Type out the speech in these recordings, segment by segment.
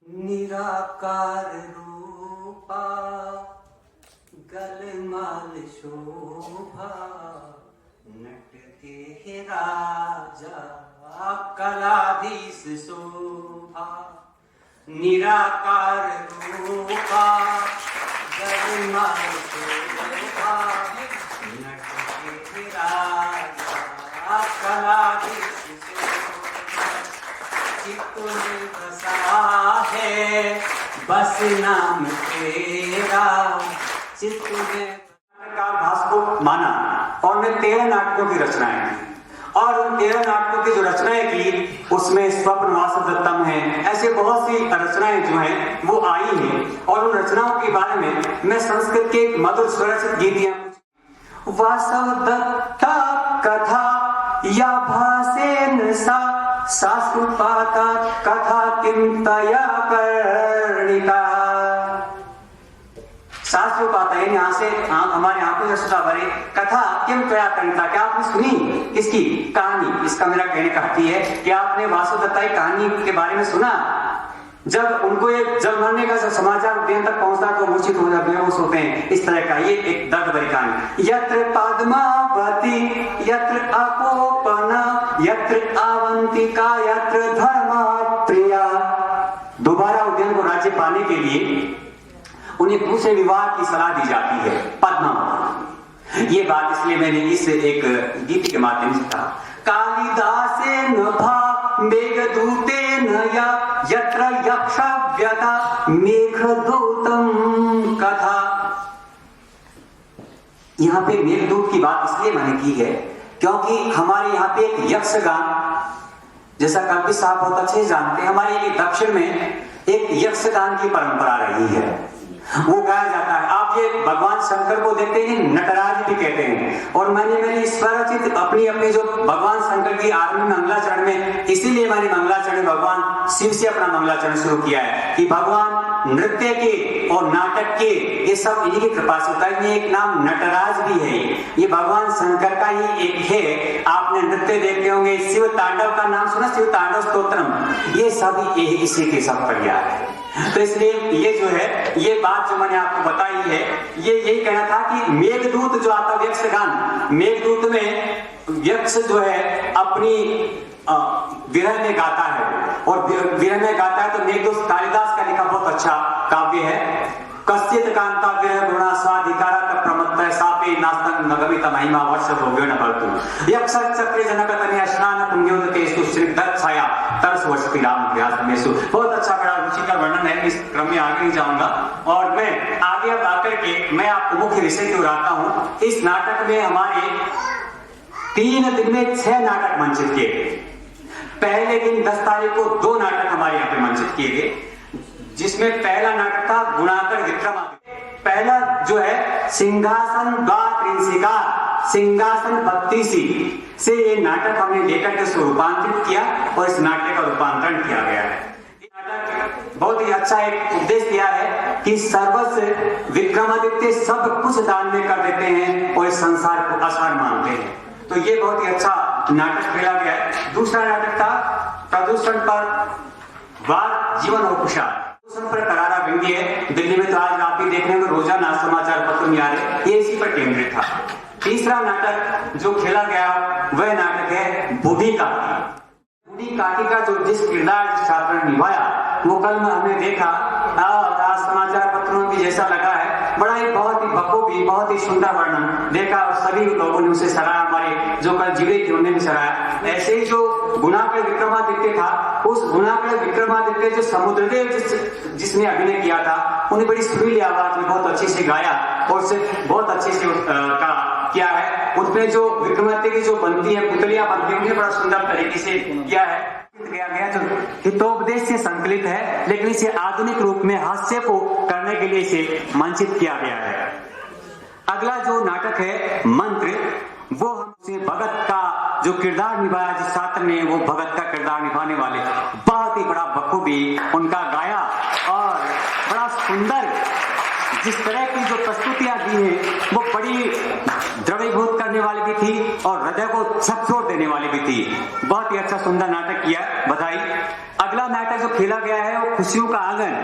निराकार रूपा गलमाल शोभा नटते हे राजा कलाधीश शोभा। निराकार रूपा गलमाल शोभा नटते हे राजा कलाधीश शोभा। चित्त में बसा है बस नाम तेरा चित्त में भास को माना और मैं 13 नाटकों की रचनाएं की और उन 13 नाटकों की जो रचनाएं की उसमें स्वप्न वासुदेवतम है, ऐसे बहुत सी रचनाएं जो हैं वो आई हैं और उन रचनाओं के बारे में मैं संस्कृत के एक मधुर स्वरचित गीतियां वासुदेवता कथा या भासेन सा सासुपाता कथा किंतया कर्णिका। सासुपाता यानी हमारे आंखों से सदा भरे कथा किंतया कर्णिका, क्या आपने सुनी इसकी कहानी? इसका मेरा कहने का अर्थ है कि आपने वासुदेवता की कहानी के बारे में सुना। जब उनको एक जब मरने का समाचार उद्यान तक पहुंचता तो मूर्छित हो जाते, बेहोश होते हैं। इस तरह का ये एक दर्द भरी कहानी। यत्र पद्मावती यत्र अकोपना यत्र अवंतिका यत्र धर्म प्रिया। दोबारा उद्यान को राज्य पाने के लिए उन्हें दूसरे विवाह की सलाह दी जाती है, पद्मावती। ये बात इसलिए मैंने इस एक गीत के माध्यम से कहा। कालिदासे न भा मेघदूते न या यत्र यक्षव्यता मेघदूतम कथा। यहाँ पे मेघदूत की बात इसलिए मैंने की है क्योंकि हमारे यहाँ पे एक यक्षगान, जैसा कल्पी साहब बहुत अच्छे जानते हैं, हमारे ये दक्षिण में एक यक्षगान की परंपरा रही है, वो गाया जाता है। आप ये भगवान शंकर को देखते हैं, नटराज भी कहते हैं। और मैंने स्वरचित अपनी जो भगवान शंकर की आरंभ मंगलाचरण में, इसीलिए मैंने मंगलाचरण भगवान शिव से अपना मंगलाचरण शुरू किया है कि भगवान नृत्य के और नाटक के ये सब इन्हीं की कृपा से होता है। एक नाम नटराज भी है, ये भगवान शंकर का ही एक है। आपने नृत्य देखते होंगे, शिव तांडव का नाम सुना, शिव तांडव स्तोत्रम, ये सब इसी के सब पर्याय है। तो इसलिए ये जो है ये बात जो मैंने आपको बताई है, ये यही कहना था कि मेघदूत जो आता है यक्षगान, मेघदूत में यक्ष जो है अपनी विरह में गाता है और विरह में गाता है। तो मेघदूत कालिदास का लिखा बहुत अच्छा काव्य है। कश्चित कांता विरह गुणा स्वाधिकारा प्रमत्त सापे नास्तन नगमित महिमा वर्ष भोग्यो न भर्तु यक्ष चक्रे जनक तनया स्नान पुण्योदकेषु स्निग्धत छाया तरस वर्षति राम व्यासमेषु। बहुत अच्छा बड़ा रुचि का वर्णन है, इस क्रम में आगे नहीं जाऊंगा और मैं आगे अब आकर के मैं आपको मुख्य विषय की ओर आता हूं। इस नाटक में हमारे 3 दिन में 6 नाटक मंचित किए गए। पहले दिन 10 तारीख को 2 नाटक हमारे यहाँ पे मंचित किए गए, जिसमें पहला नाटक था गुणाकर विक्रमादित्य। पहला जो है सिंहासन द्वात्रिंशिका, सिंहासन 32 से ये नाटक हमने लेकर के उसको रूपांतरित किया और इस नाटक का रूपांतरण किया गया है। ये नाटक बहुत ही अच्छा एक उपदेश दिया है कि सर्वस्व विक्रमादित्य सब कुछ दान में कर देते हैं और इस संसार को असार मानते हैं। तो ये बहुत ही अच्छा नाटक खेला गया है। दूसरा नाटक था प्रदूषण पर वाद जीवन और कुशाल। प्रदूषण पर करारा बिंदी है, दिल्ली में तो आज आप भी देखने में रोजाना समाचार पत्र में आ रहे, ये इसी पर केंद्रित था। तीसरा नाटक जो खेला गया वह नाटक है बूढ़ी काठी। बूढ़ी काठी का जो जिस किरदार जिस छात्र ने निभाया वो कल में हमने देखा, आज समाचार पत्रों में भी जैसा लगा है, बड़ा ही बहुत ही बखूबी बहुत ही सुंदर वर्णन देखा और सभी लोगों ने उसे सराहा। हमारे जो कल जिले थे उन्होंने भी सराहा। ऐसे ही जो गुणाकर विक्रमादित्य था, उस गुणाकर विक्रमादित्य जो समुद्रदेव जिसने अभिनय किया था, उन्हें बड़ी सुरीली आवाज में बहुत अच्छे से गाया और उसे बहुत अच्छे से किया है। उसमें जो विक्रमादित्य की जो बनती है पुतलियां बनती है, उन्हें बड़ा सुंदर तरीके से किया है। गया जो हितोपदेश से संकलित है, लेकिन इसे आधुनिक रूप में हास्य को करने के लिए इसे मंचित किया गया है। अगला जो नाटक है मंत्र, वो हमसे भगत का जो किरदार निभाया, जिस छात्र ने वो भगत का किरदार निभाने वाले बहुत ही बड़ा बखूबी उनका गाया और बड़ा सुंदर जिस तरह की जो प्रस्तुतियां दी है वो बड़ी द्रवीभूत करने वाली भी थी और हृदय को झकझोर देने वाली भी थी। बहुत ही अच्छा सुंदर नाटक किया, बधाई। अगला नाटक जो खेला गया है वो खुशियों का आंगन,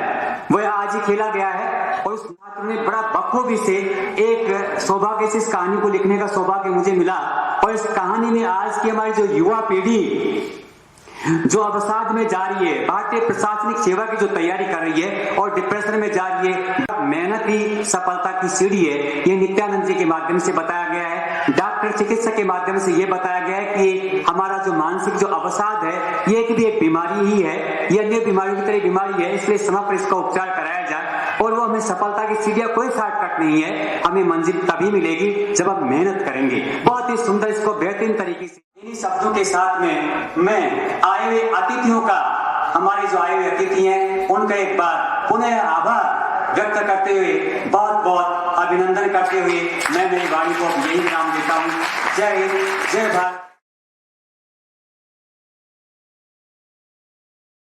वह आज ही खेला गया है। और उस नाटक में बड़ा बखूबी से एक सौभाग्य से इस कहानी को लिखने का सौभाग्य मुझे मिला। और इस कहानी में आज की हमारी जो युवा पीढ़ी जो अवसाद में जा रही है, भारतीय प्रशासनिक सेवा की जो तैयारी कर रही है और डिप्रेशन में जा रही है, मेहनत ही सफलता की सीढ़ी है, ये नित्यानंद जी के माध्यम से बताया गया है। डॉक्टर चिकित्सक के माध्यम से ये बताया गया है कि हमारा जो मानसिक जो अवसाद है ये भी एक बीमारी ही है, ये अन्य बीमारियों की तरह बीमारी है, इसलिए समय पर इसका उपचार कराया जाए। और वो हमें सफलता की सीढ़ियां कोई शॉर्टकट नहीं है, हमें मंजिल तभी मिलेगी जब हम मेहनत करेंगे। बहुत ही सुंदर इसको बेहतरीन तरीके से इन्हीं शब्दों के साथ में मैं आए हुए अतिथियों का, हमारे जो आए हुए अतिथि हैं उनका एक बार पुनः आभार व्यक्त करते हुए, बहुत बहुत अभिनंदन करते हुए मैं मेरी वाणी को यही विराम देता हूँ। जय हिंद, जय भारत।